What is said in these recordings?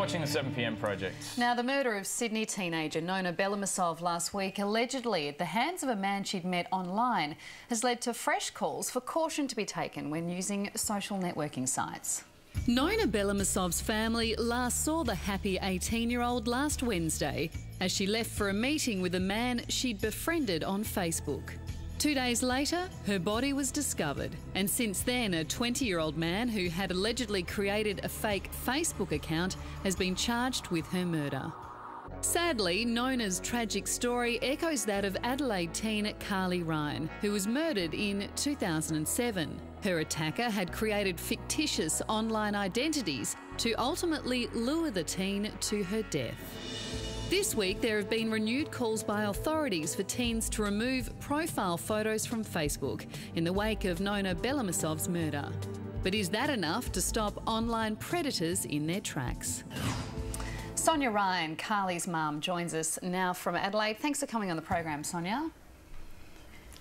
watching the 7pm Project. Now, the murder of Sydney teenager Nona Belamasov last week, allegedly at the hands of a man she'd met online, has led to fresh calls for caution to be taken when using social networking sites. Nona Belamasov's family last saw the happy 18-year-old last Wednesday as she left for a meeting with a man she'd befriended on Facebook. 2 days later, her body was discovered, and since then a 20-year-old man who had allegedly created a fake Facebook account has been charged with her murder. Sadly, Nona's tragic story echoes that of Adelaide teen Carly Ryan, who was murdered in 2007. Her attacker had created fictitious online identities to ultimately lure the teen to her death. This week, there have been renewed calls by authorities for teens to remove profile photos from Facebook in the wake of Nona Belamasov's murder. But is that enough to stop online predators in their tracks? Sonya Ryan, Carly's mum, joins us now from Adelaide. Thanks for coming on the program, Sonya.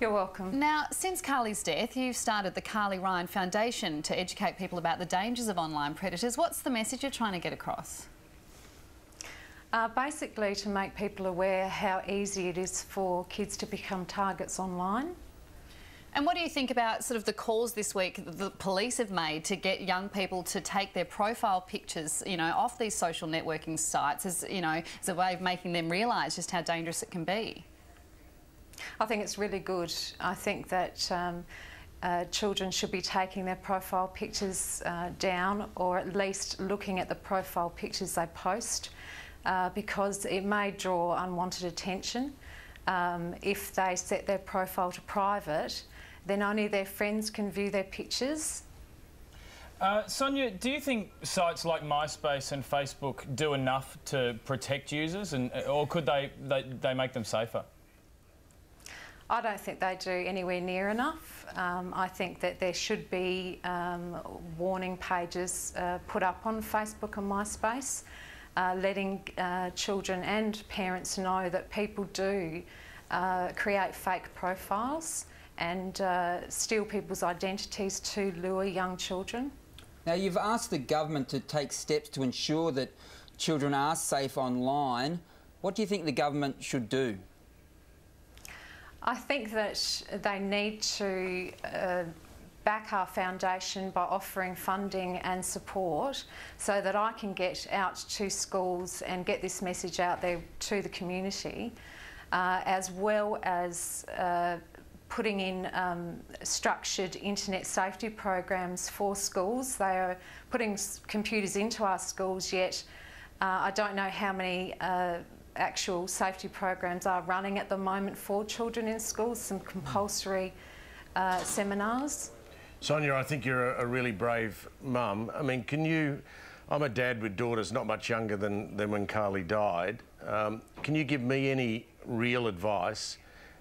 You're welcome. Now, since Carly's death, you've started the Carly Ryan Foundation to educate people about the dangers of online predators. What's the message you're trying to get across? Basically to make people aware how easy it is for kids to become targets online. And what do you think about sort of the calls this week that the police have made to get young people to take their profile pictures, you know, off these social networking sites as, you know, as a way of making them realise just how dangerous it can be? I think it's really good. I think that children should be taking their profile pictures down, or at least looking at the profile pictures they post, because it may draw unwanted attention. If they set their profile to private, then only their friends can view their pictures. Sonya, do you think sites like MySpace and Facebook do enough to protect users, or could they make them safer? I don't think they do anywhere near enough. I think that there should be warning pages put up on Facebook and MySpace, letting children and parents know that people do create fake profiles and steal people's identities to lure young children. Now, you've asked the government to take steps to ensure that children are safe online. What do you think the government should do? I think that they need to back our foundation by offering funding and support so that I can get out to schools and get this message out there to the community, as well as putting in structured internet safety programs for schools. They are putting computers into our schools, yet I don't know how many actual safety programs are running at the moment for children in schools, some compulsory seminars. Sonya, I think you're a really brave mum. I mean, I'm a dad with daughters not much younger than when Carly died. Can you give me any real advice?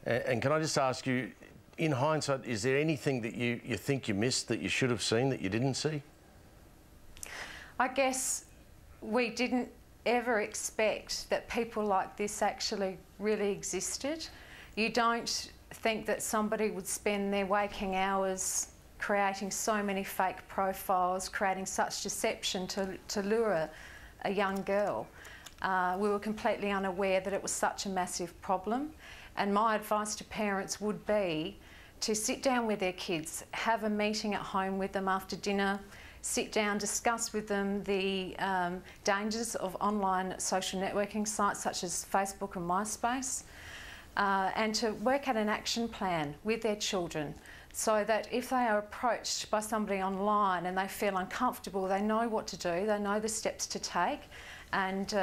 And can I just ask you, in hindsight, is there anything that you think you missed that you should have seen that you didn't see? I guess we didn't ever expect that people like this actually really existed. You don't think that somebody would spend their waking hours creating so many fake profiles, creating such deception to lure a young girl. We were completely unaware that it was such a massive problem, and my advice to parents would be to sit down with their kids, have a meeting at home with them after dinner, sit down, discuss with them the dangers of online social networking sites such as Facebook and MySpace, and to work out an action plan with their children so that if they are approached by somebody online and they feel uncomfortable, they know what to do, they know the steps to take, and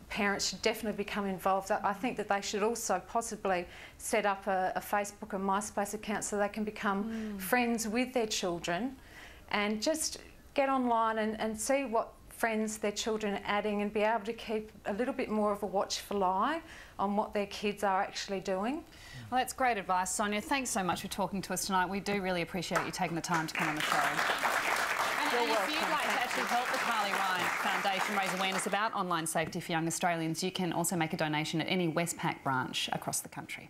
parents should definitely become involved. I think that they should also possibly set up a Facebook and MySpace account so they can become friends with their children, and just get online and see what friends their children are adding, and be able to keep a little bit more of a watchful eye on what their kids are actually doing. Well, that's great advice, Sonya. Thanks so much for talking to us tonight. We do really appreciate you taking the time to come on the show. And if you'd like to actually help the Carly Ryan Foundation raise awareness about online safety for young Australians, you can also make a donation at any Westpac branch across the country.